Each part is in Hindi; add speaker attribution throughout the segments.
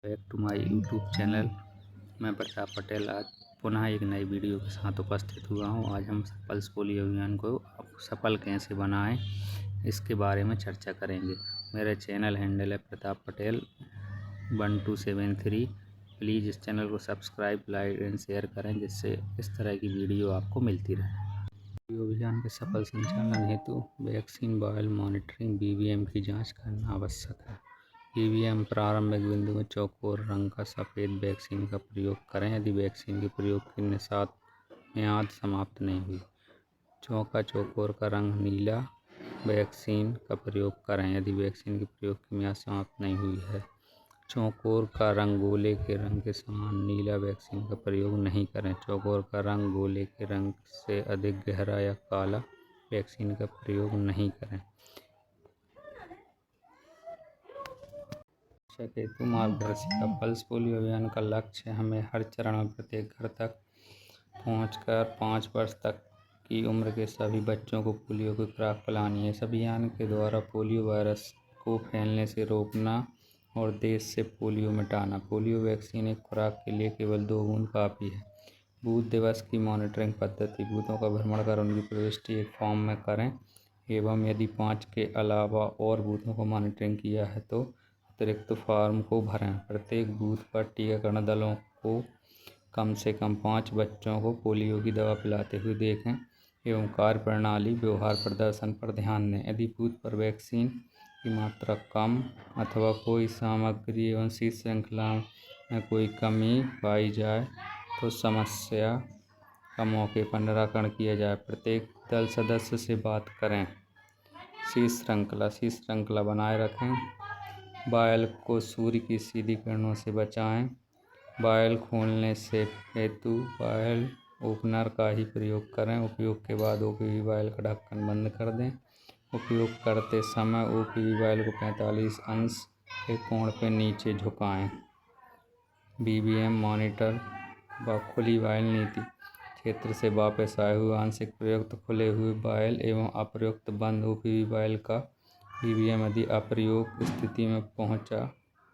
Speaker 1: Back to my YouTube channel. मैं प्रताप पटेल आज पुनः एक नई वीडियो के साथ उपस्थित हुआ हूं। आज हम पल्स पोलियो अभियान को सफल कैसे बनाएं इसके बारे में चर्चा करेंगे। मेरा चैनल हैंडल है प्रताप पटेल 1273। प्लीज़ इस चैनल को सब्सक्राइब, लाइक एंड शेयर करें, जिससे इस तरह की वीडियो आपको मिलती रहे। पोलियो अभियान के सफल संचालन हेतु वैक्सीन वायल मॉनिटरिंग (BVM) की जाँच करना आवश्यक है। BVM प्रारंभिक बिंदु में चौकोर रंग का सफ़ेद वैक्सीन का प्रयोग करें यदि वैक्सीन के प्रयोग की मियाद समाप्त नहीं हुई। चौका चौकोर का रंग नीला वैक्सीन का प्रयोग करें यदि वैक्सीन के प्रयोग की मियाद समाप्त नहीं हुई है। चौकोर का रंग गोले के रंग के समान नीला वैक्सीन का प्रयोग नहीं करें। चौकोर का रंग गोले के रंग से अधिक गहरा या काला वैक्सीन का प्रयोग नहीं करें। हेतु मार्गदर्शिका। पल्स पोलियो अभियान का लक्ष्य है हमें हर चरण में प्रत्येक घर तक पहुंचकर 5 वर्ष तक की उम्र के सभी बच्चों को पोलियो की खुराक पिलानी है। इस अभियान के द्वारा पोलियो वायरस को फैलने से रोकना और देश से पोलियो मिटाना। पोलियो वैक्सीन एक खुराक के लिए केवल 2 बूंद काफ़ी है। बूथ दिवस की मॉनिटरिंग पद्धति। बूथों का भ्रमण कर उनकी प्रविष्टि एक फॉर्म में करें एवं यदि 5 के अलावा और बूथों को मॉनिटरिंग किया है तो अतिरिक्त फॉर्म को भरें। प्रत्येक बूथ पर टीकाकरण दलों को कम से कम 5 बच्चों को पोलियो की दवा पिलाते हुए देखें एवं कार्यप्रणाली व्यवहार प्रदर्शन पर ध्यान दें। यदि बूथ पर वैक्सीन की मात्रा कम अथवा कोई सामग्री एवं शीत श्रृंखला में कोई कमी पाई जाए तो समस्या का मौके पर निराकरण किया जाए। प्रत्येक दल सदस्य से बात करें। शीत श्रृंखला बनाए रखें। वायल को सूर्य की सीधी किरणों से बचाएं। वायल खोलने से हेतु वायल ओपनर का ही प्रयोग करें। उपयोग के बाद OPV वायल का ढक्कन बंद कर दें। उपयोग करते समय OPV वायल को 45 अंश के कोण पर नीचे झुकाएं। BVM मॉनिटर व खुली वायल नीति। क्षेत्र से वापस आए हुए आंशिक प्रयुक्त खुले हुए वायल एवं अप्रयुक्त बंद OPV वायल का BVM यदि अप्रयोग स्थिति में पहुंचा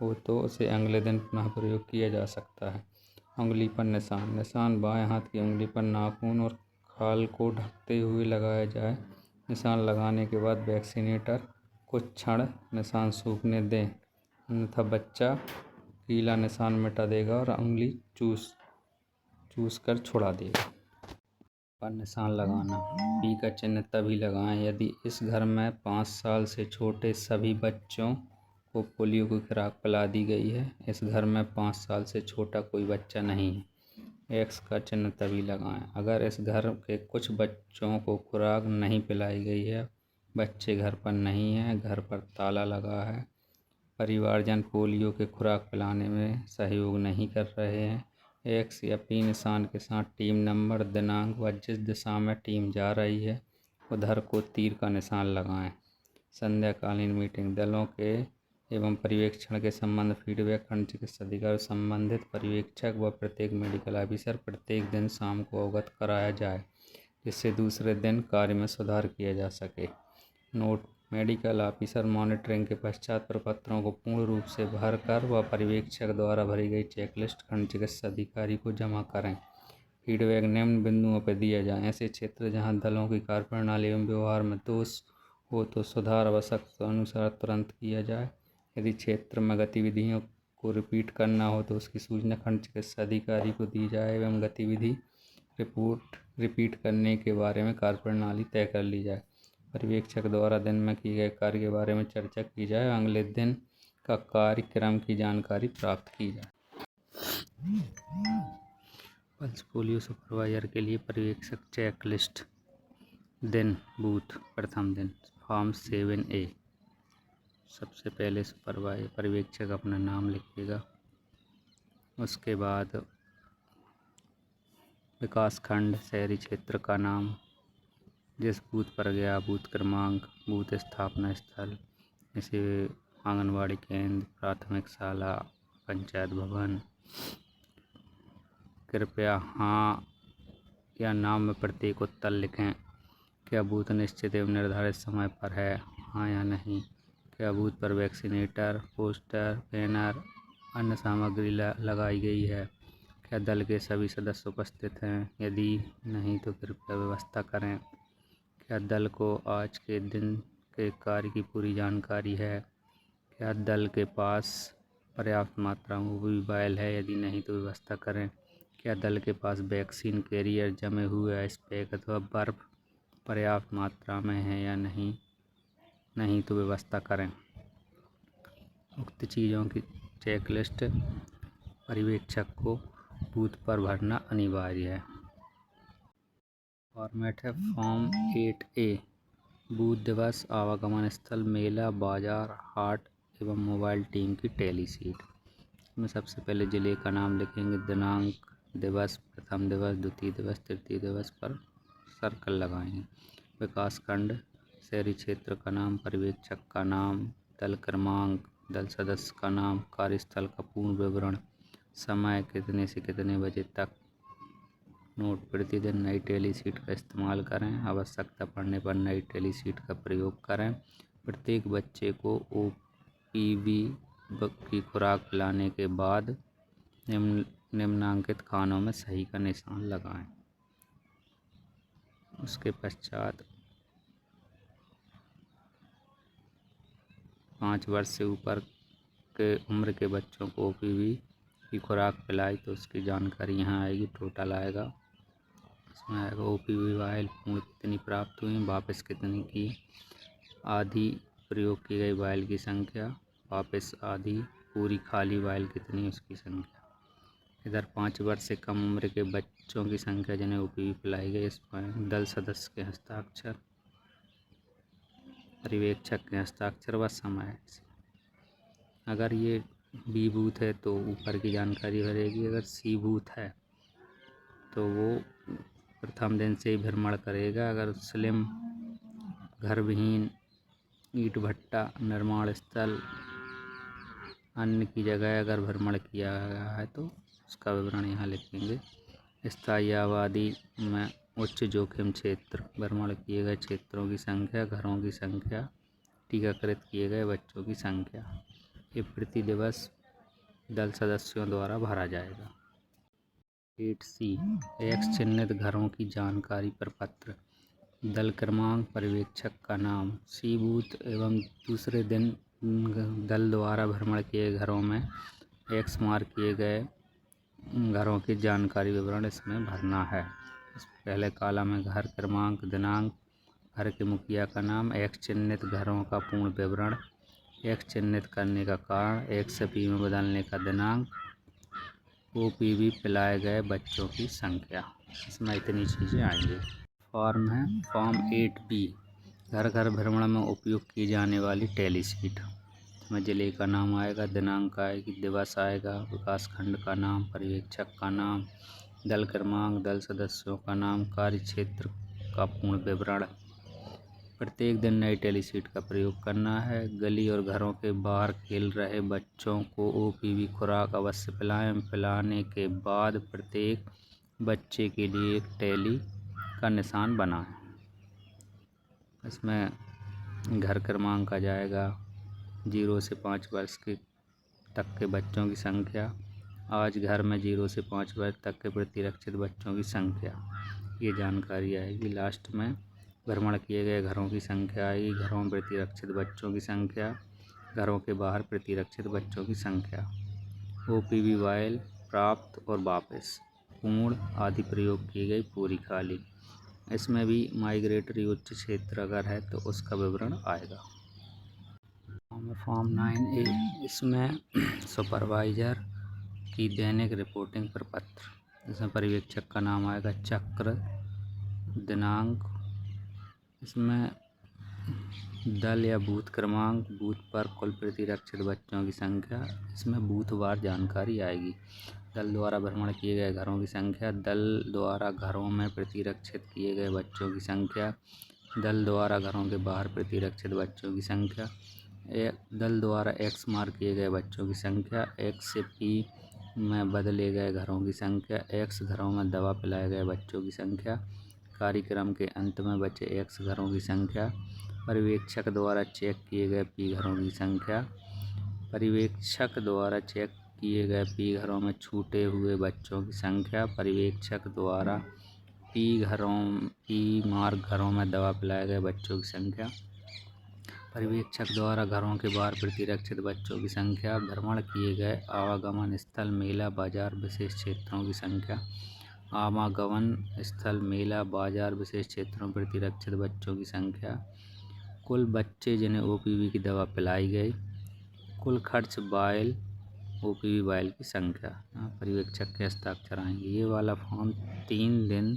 Speaker 1: हो तो उसे अगले दिन पुनः प्रयोग किया जा सकता है। उंगली पर निशान बाएं हाथ की उंगली पर नाखून और खाल को ढकते हुए लगाया जाए। निशान लगाने के बाद वैक्सीनेटर कुछ क्षण निशान सूखने दें, अन्यथा बच्चा गीला निशान मिटा देगा और उंगली चूस कर छुड़ा देगा। पर निशान लगाना। P का चिन्ह तभी लगाएं यदि इस घर में 5 साल से छोटे सभी बच्चों को पोलियो की खुराक पिला दी गई है। इस घर में 5 साल से छोटा कोई बच्चा नहीं है। X का चिन्ह तभी लगाएं अगर इस घर के कुछ बच्चों को खुराक नहीं पिलाई गई है, बच्चे घर पर नहीं हैं, घर पर ताला लगा है, परिवारजन पोलियो के खुराक पिलाने में सहयोग नहीं कर रहे हैं। X या P निशान के साथ टीम नंबर, दिनांक व जिस दिशा में टीम जा रही है उधर को तीर का निशान लगाएं। संध्याकालीन मीटिंग। दलों के एवं पर्यवेक्षण के संबंध फीडबैक खंड चिकित्सा अधिकारी, संबंधित पर्यवेक्षक व प्रत्येक मेडिकल ऑफिसर प्रत्येक दिन शाम को अवगत कराया जाए, जिससे दूसरे दिन कार्य में सुधार किया जा सके। नोट। मेडिकल ऑफिसर मॉनिटरिंग के पश्चात प्रपत्रों को पूर्ण रूप से भरकर व पर्यवेक्षक द्वारा भरी गई चेकलिस्ट खंड चिकित्सा अधिकारी को जमा करें। फीडबैक निम्न बिंदुओं पर दिया जाए। ऐसे क्षेत्र जहां दलों की कार्यप्रणाली एवं व्यवहार में दोष हो तो सुधार आवश्यकता अनुसार तुरंत किया जाए। यदि क्षेत्र में गतिविधियों को रिपीट करना हो तो उसकी सूचना खंड चिकित्सा अधिकारी को दी जाए एवं गतिविधि रिपोर्ट रिपीट करने के बारे में कार्यप्रणाली तय कर ली जाए। पर्यवेक्षक द्वारा दिन में किए गए कार्य के बारे में चर्चा की जाए। अगले दिन का कार्यक्रम की जानकारी प्राप्त की जाए। पल्स पोलियो सुपरवाइजर के लिए पर्यवेक्षक चेकलिस्ट। दिन। बूथ। प्रथम दिन फॉर्म 7A। सबसे पहले पर्यवेक्षक अपना नाम लिखेगा, उसके बाद विकासखंड, शहरी क्षेत्र का नाम, जिस बूथ पर गया, बूथ क्रमांक, बूथ स्थापना स्थल, जैसे आंगनवाड़ी केंद्र, प्राथमिक शाला, पंचायत भवन। कृपया हाँ या ना में प्रत्येक उत्तर लिखें। क्या बूथ निश्चित एवं निर्धारित समय पर है? हाँ या नहीं। क्या बूथ पर वैक्सीनेटर, पोस्टर, बैनर अन्य सामग्री लगाई गई है? क्या दल के सभी सदस्य उपस्थित हैं? यदि नहीं तो कृपया व्यवस्था करें। क्या दल को आज के दिन के कार्य की पूरी जानकारी है? क्या दल के पास पर्याप्त मात्रा में मोबाइल है? यदि नहीं तो व्यवस्था करें। क्या दल के पास वैक्सीन कैरियर, जमे हुए आइस पैक अथवा बर्फ पर्याप्त मात्रा में है या नहीं? नहीं तो व्यवस्था करें। उक्त चीज़ों की चेकलिस्ट पर्यवेक्षक को बूथ पर भरना अनिवार्य है। फॉर्मेट है फॉर्म 8A। बूथ दिवस, आवागमन स्थल, मेला, बाजार, हाट एवं मोबाइल टीम की टैली शीट। इसमें सबसे पहले जिले का नाम लिखेंगे, दिनांक, दिवस, प्रथम दिवस, द्वितीय दिवस, तृतीय दिवस पर सर्कल लगाएंगे। विकास खंड, शहरी क्षेत्र का नाम, पर्यवेक्षक का नाम, दल क्रमांक, दल सदस्य का नाम, कार्यस्थल का पूर्ण विवरण, समय कितने से कितने बजे तक। नोट, प्रतिदिन नई टैली शीट का इस्तेमाल करें। आवश्यकता पड़ने पर नई टैली शीट का प्रयोग करें। प्रत्येक बच्चे को OPV की खुराक पिलाने के बाद निम्नांकित खानों में सही का निशान लगाएं। उसके पश्चात 5 वर्ष से ऊपर के उम्र के बच्चों को OPV की खुराक पिलाई तो उसकी जानकारी यहाँ आएगी। टोटल आएगा, इसमें आएगा OPV वायल पूर्ण कितनी प्राप्त हुई, वापस कितनी की, आधी प्रयोग की गई वायल की संख्या, वापस आधी, पूरी खाली वायल कितनी उसकी संख्या। इधर 5 वर्ष से कम उम्र के बच्चों की संख्या जिन्हें OPV पिलाई गई। इस पर दल सदस्य के हस्ताक्षर, पर्यवेक्षक के हस्ताक्षर व समय। अगर ये B बूथ है तो ऊपर की जानकारी भरेगी। अगर C बूथ है तो वो प्रथम दिन से ही भ्रमण करेगा। अगर स्लिम, घर विहीन, ईंट भट्टा, निर्माण स्थल, अन्य की जगह अगर भ्रमण किया गया है तो उसका विवरण यहाँ लिखेंगे। स्थायी आबादी में उच्च जोखिम क्षेत्र, भ्रमण किए गए क्षेत्रों की संख्या, घरों की संख्या, टीकाकृत किए गए बच्चों की संख्या। ये प्रति दिवस दल सदस्यों द्वारा भरा जाएगा। 8C, X चिन्हित घरों की जानकारी प्रपत्र, दल क्रमांक, पर्यवेक्षक का नाम। C बूथ एवं दूसरे दिन दल द्वारा भ्रमण किए घरों में X मार्क किए गए घरों की जानकारी विवरण इसमें भरना है। इस पहले कॉलम में घर क्रमांक, दिनांक, घर के मुखिया का नाम, X चिन्हित घरों का पूर्ण विवरण, X चिन्हित करने का कारण, X से P में बदलने का दिनांक, OPV पिलाए गए बच्चों की संख्या। इसमें इतनी चीज़ें आएंगी। फॉर्म है फॉर्म 8B, घर घर भ्रमण में उपयोग की जाने वाली टैली शीट। इसमें जिले का नाम आएगा, दिनांक आएगी, दिवस आएगा, विकास खंड का नाम, पर्यवेक्षक का नाम, दल क्रमांक, दल सदस्यों का नाम, कार्य क्षेत्र का पूर्ण विवरण। प्रत्येक दिन नई टैली शीट का प्रयोग करना है। गली और घरों के बाहर खेल रहे बच्चों को OPV खुराक अवश्य पिलाएं। पिलाने के बाद प्रत्येक बच्चे के लिए एक टैली का निशान बनाएं। इसमें घर क्रमांक आ जाएगा, 0 से 5 वर्ष के तक के बच्चों की संख्या, आज घर में 0 से 5 वर्ष तक के प्रतिरक्षित बच्चों की संख्या, ये जानकारी आएगी। लास्ट में भ्रमण किए गए घरों की संख्या आएगी, घरों में प्रतिरक्षित बच्चों की संख्या, घरों के बाहर प्रतिरक्षित बच्चों की संख्या, OPV वायल प्राप्त और वापस, पूर्ण, आदि प्रयोग की गई, पूरी खाली। इसमें भी माइग्रेटरी उच्च क्षेत्र अगर है तो उसका विवरण आएगा। फॉर्म 9A, इसमें सुपरवाइजर की दैनिक रिपोर्टिंग प्रपत्र। इसमें पर्यवेक्षक का नाम आएगा, चक्र, दिनांक, इसमें दल या बूथ क्रमांक, बूथ पर कुल प्रतिरक्षित बच्चों की संख्या, इसमें बूथवार जानकारी आएगी। दल द्वारा भ्रमण किए गए घरों की संख्या, दल द्वारा घरों में प्रतिरक्षित किए गए बच्चों की संख्या, दल द्वारा घरों के बाहर प्रतिरक्षित बच्चों की संख्या, दल द्वारा X मार्क किए गए बच्चों की संख्या, X से P में बदले गए घरों की संख्या, X घरों में दवा पिलाए गए बच्चों की संख्या, कार्यक्रम के अंत में बचे X घरों की संख्या, पर्यवेक्षक द्वारा चेक किए गए P घरों की संख्या, पर्यवेक्षक द्वारा चेक किए गए पी घरों में छूटे हुए बच्चों की संख्या। पर्यवेक्षक द्वारा पी मार्क घरों में दवा पिलाए गए बच्चों की संख्या। पर्यवेक्षक द्वारा घरों के बाहर प्रतिरक्षित बच्चों की संख्या। भ्रमण किए गए आवागमन स्थल, मेला, बाजार, विशेष क्षेत्रों की संख्या। आवागमन स्थल, मेला, बाजार, विशेष क्षेत्रों में प्रतिरक्षित बच्चों की संख्या। कुल बच्चे जिन्हें OPV की दवा पिलाई गई। कुल खर्च वायल OPV वायल की संख्या। पर्यवेक्षक के हस्ताक्षर आएंगे। ये वाला फॉर्म 3 दिन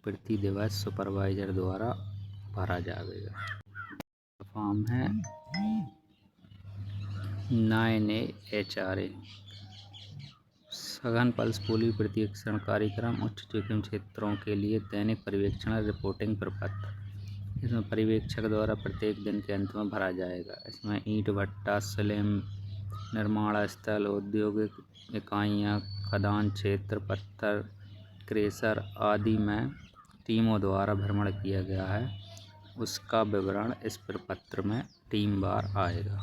Speaker 1: प्रति दिवस सुपरवाइजर द्वारा भरा जाएगा। फॉर्म है 9A HRA। सघन पल्स पोलियो प्रतिरक्षण कार्यक्रम उच्च जोखिम क्षेत्रों के लिए दैनिक पर्यवेक्षण रिपोर्टिंग प्रपत्र। इसमें पर्यवेक्षक द्वारा प्रत्येक दिन के अंत में भरा जाएगा। इसमें ईंट भट्टा, स्लेम निर्माण स्थल, औद्योगिक इकाइयाँ, खदान क्षेत्र, पत्थर क्रेशर आदि में टीमों द्वारा भ्रमण किया गया है। उसका विवरण इस प्रपत्र में टीम वार आएगा।